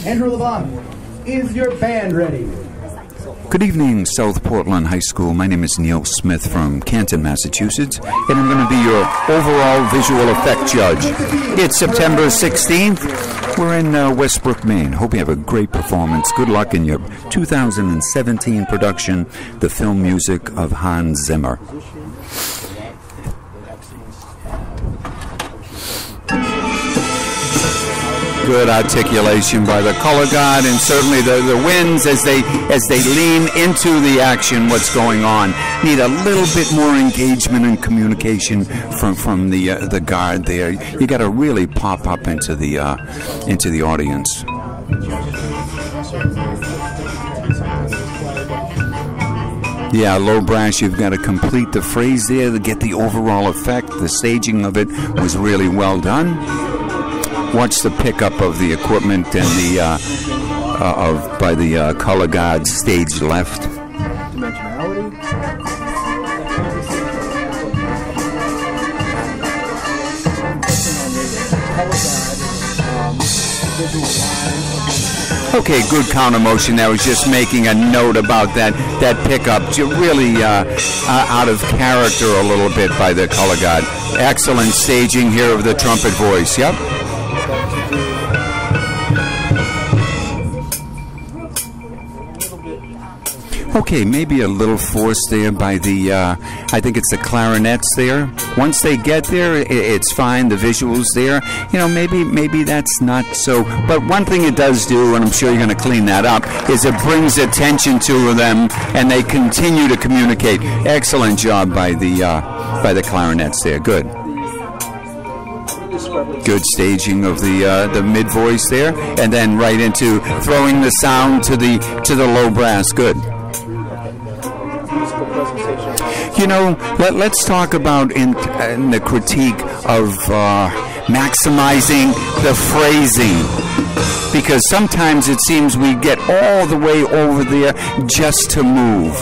Andrew Levant, is your band ready? Good evening, South Portland High School. My name is Neil Smith from Canton, Massachusetts, and I'm going to be your overall visual effect judge. It's September 16th. We're in Westbrook, Maine. Hope you have a great performance. Good luck in your 2017 production, The Film Music of Hans Zimmer. Good articulation by the color guard, and certainly the winds as they lean into the action. What's going on? Need a little bit more engagement and communication from the guard there. You got to really pop up into the audience. Yeah, low brass. You've got to complete the phrase there to get the overall effect. The staging of it was really well done. Watch the pickup of the equipment and the by the color guard stage left. Dimensionality. Okay, good counter motion. I was just making a note about that pickup. Really out of character a little bit by the color guard. Excellent staging here of the trumpet voice. Yep. Okay, maybe a little force there by the, I think it's the clarinets there. Once they get there, it's fine. The visuals there, you know, maybe that's not so. But one thing it does do, and I'm sure you're going to clean that up, is it brings attention to them, and they continue to communicate. Excellent job by the clarinets there. Good. Good staging of the mid voice there, and then right into throwing the sound to the low brass. Good. You know, let's talk about in the critique of maximizing the phrasing, because sometimes it seems we get all the way over there just to move.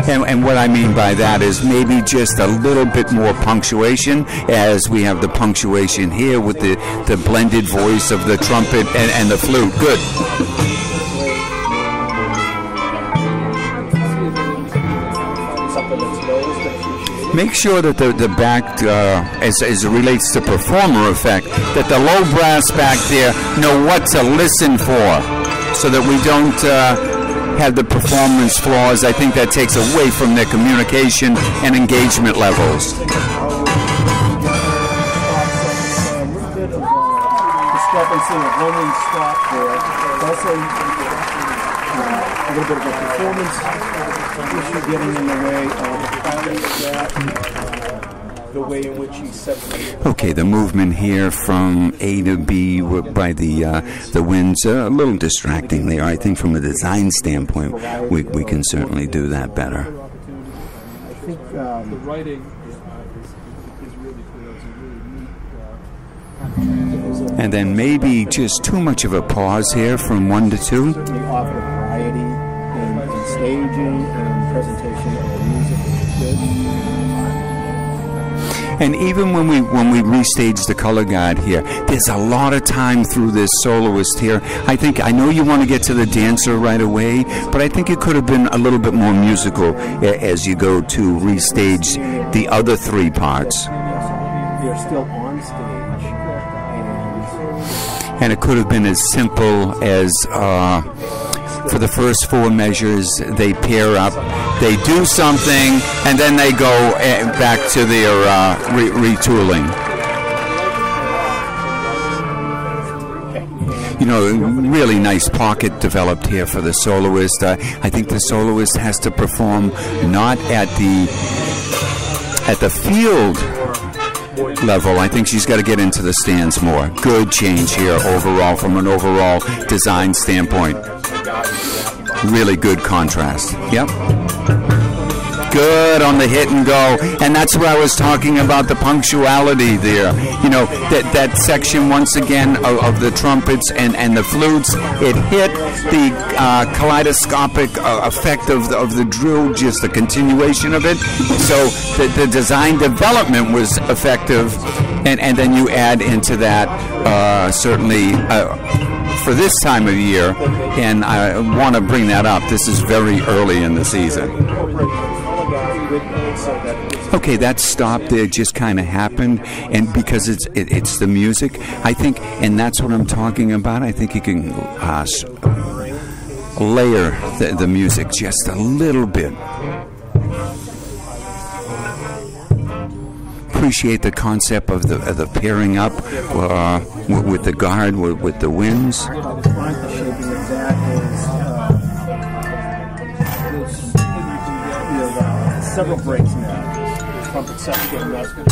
And what I mean by that is maybe just a little bit more punctuation, as we have the punctuation here with the blended voice of the trumpet and the flute. Good. Make sure that the back, as it relates to performer effect, that the low brass back there know what to listen for, so that we don't have the performance flaws. I think that takes away from their communication and engagement levels. A little bit of discrepancy of when we stop there. Also, a little bit of a performance issue getting in the way of the way in which he separated. Okay, the movement here from A to B by the winds, a little distracting there. I think from a design standpoint, we can certainly do that better. I think the writing is really cool. And then maybe just too much of a pause here from 1 to 2. Certainly offer variety in staging and presentation of the music, which is good. And even when we restage the color guard here, there's a lot of time through this soloist here. I know you want to get to the dancer right away, but I think it could have been a little bit more musical as you go to restage the other three parts. They're still on stage, and it could have been as simple as for the first 4 measures, they pair up, they do something, and then they go back to their retooling. You know, really nice pocket developed here for the soloist. I think the soloist has to perform not at the field level. I think she's got to get into the stands more. Good change here overall from an overall design standpoint. Really good contrast. Yep. good on the hit and go. And that's what I was talking about, the punctuality there. You know, that section once again of the trumpets and the flutes, it hit the kaleidoscopic effect of the drill, just the continuation of it. So the design development was effective, and then you add into that certainly for this time of year, and I want to bring that up. This is very early in the season. Okay, that stop there just kind of happened, and because it's the music, I think, and that's what I'm talking about. I think you can layer the music just a little bit. Appreciate the concept of the pairing up with the guard, with the winds. Several breaks now. Trumpet section, that's good.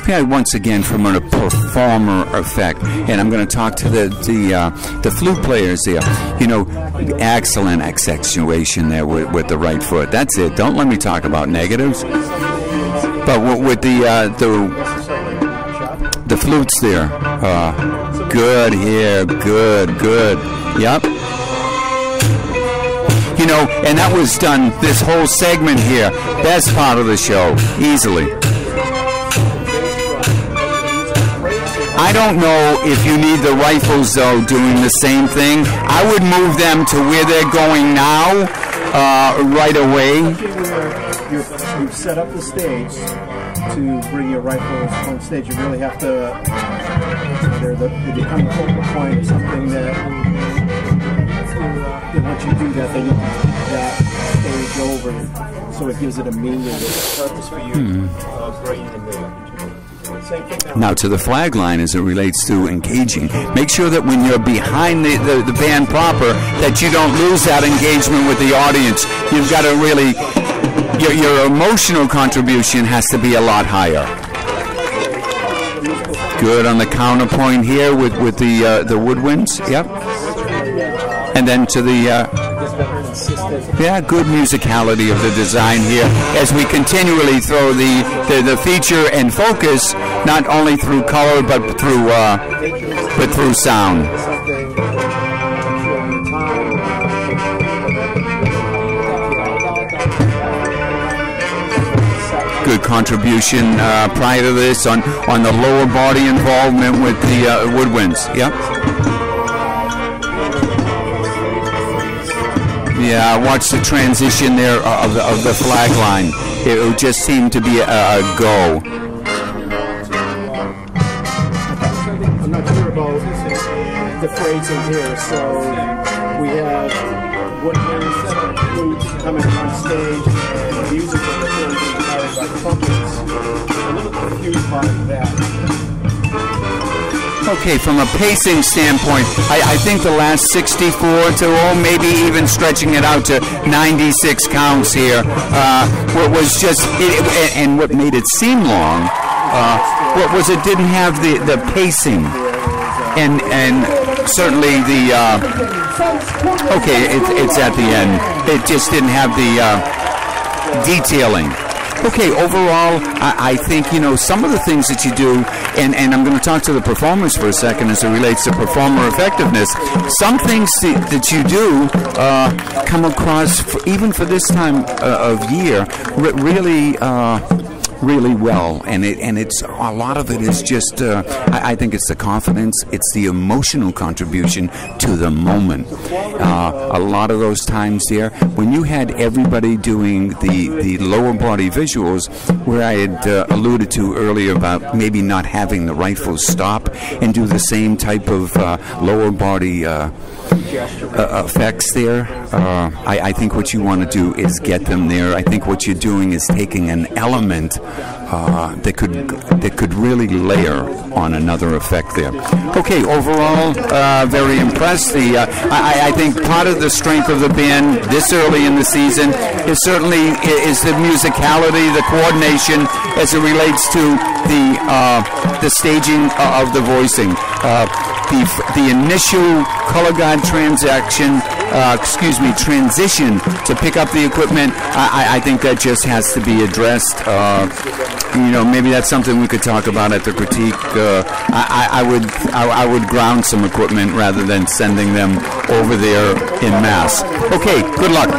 Yeah, once again from a performer effect, and I'm going to talk to the flute players there. You know, excellent accentuation there with the right foot. That's it. Don't let me talk about negatives. But with the flutes there, good here, good. Yep. You know, and that was done, this whole segment here, best part of the show, easily. I don't know if you need the rifles, though, doing the same thing. I would move them to where they're going now, right away. You've set up the stage to bring your rifles on stage. You really have to, they become a focal point of something that once you do that, then you can keep that stage over, so it gives it a meaning, a purpose for you. Now to the flag line as it relates to engaging. Make sure that when you're behind the band proper, that you don't lose that engagement with the audience. You've got to really, your emotional contribution has to be a lot higher. Good on the counterpoint here with the woodwinds. Yep. And then to the good musicality of the design here as we continually throw the feature and focus not only through color but through sound. Good contribution prior to this on the lower body involvement with the woodwinds. Yep. Yeah, watch the transition there of the flag line. It would just seem to be a go. I'm not sure about the phrasing here, so we have woodwinds coming on stage and music that is being carried by trumpets. I'm a little confused by that. Okay, from a pacing standpoint, I think the last 64 to maybe even stretching it out to 96 counts here, what was just, and what made it seem long, what was it didn't have the pacing, and certainly the, okay, it's at the end, it just didn't have the detailing. Okay, overall, I think, you know, some of the things that you do, and I'm going to talk to the performers for a second as it relates to performer effectiveness. Some things that you do come across, even for this time of year, really well, and it's a lot of it is just I think it's the confidence, it's the emotional contribution to the moment. A lot of those times there when you had everybody doing the lower body visuals, where I had alluded to earlier about maybe not having the rifles stop and do the same type of lower body effects there. I think what you want to do is get them there. I think what you're doing is taking an element that could really layer on another effect there. Okay, overall, very impressed. I think part of the strength of the band this early in the season is certainly the musicality, the coordination as it relates to the staging of the voicing. the initial color guard transition to pick up the equipment, I think that just has to be addressed. Maybe that's something we could talk about at the critique. I would ground some equipment rather than sending them over there in mass. Okay, good luck.